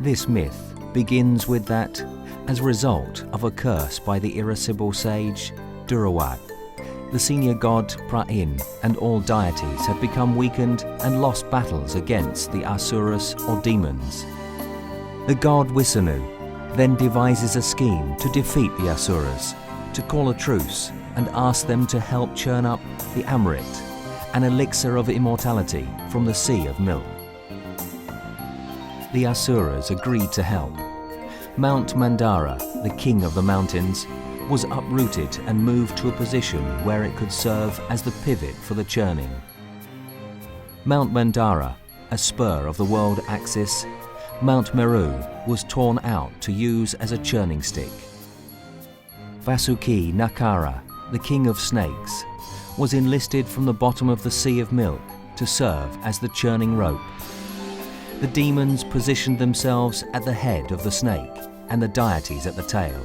This myth begins with that, as a result of a curse by the irascible sage Durawat, the senior god Pra'in and all deities have become weakened and lost battles against the Asuras or demons. The god Wisanu then devises a scheme to defeat the Asuras, to call a truce and ask them to help churn up the Amrit, an elixir of immortality from the Sea of Milk. The Asuras agreed to help. Mount Mandara, the king of the mountains, was uprooted and moved to a position where it could serve as the pivot for the churning. Mount Mandara, a spur of the world axis, Mount Meru was torn out to use as a churning stick. Vasuki Nakara, the king of snakes, was enlisted from the bottom of the Sea of Milk to serve as the churning rope. The demons positioned themselves at the head of the snake and the deities at the tail.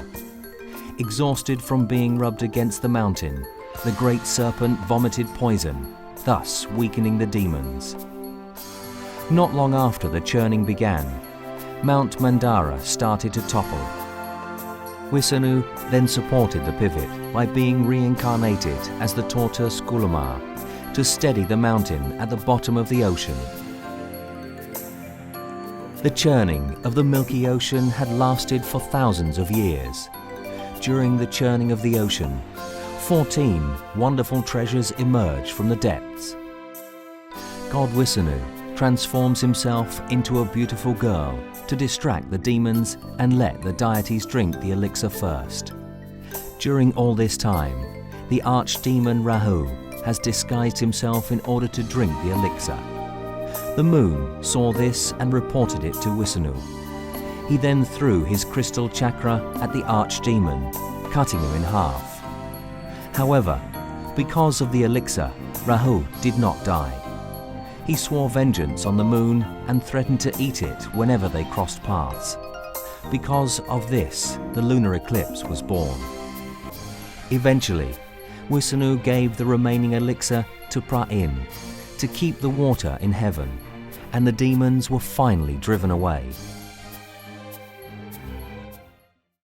Exhausted from being rubbed against the mountain, the great serpent vomited poison, thus weakening the demons. Not long after the churning began, Mount Mandara started to topple. Wisanu then supported the pivot by being reincarnated as the tortoise Gulamar to steady the mountain at the bottom of the ocean. The churning of the Milky Ocean had lasted for thousands of years. During the churning of the ocean, 14 wonderful treasures emerged from the depths. God Wisanu transforms himself into a beautiful girl to distract the demons and let the deities drink the elixir first. During all this time, the archdemon Rahu has disguised himself in order to drink the elixir. The moon saw this and reported it to Wisanu. He then threw his crystal chakra at the archdemon, cutting him in half. However, because of the elixir, Rahu did not die. He swore vengeance on the moon and threatened to eat it whenever they crossed paths. Because of this, the lunar eclipse was born. Eventually, Wisanu gave the remaining elixir to Pra'in to keep the water in heaven, and the demons were finally driven away.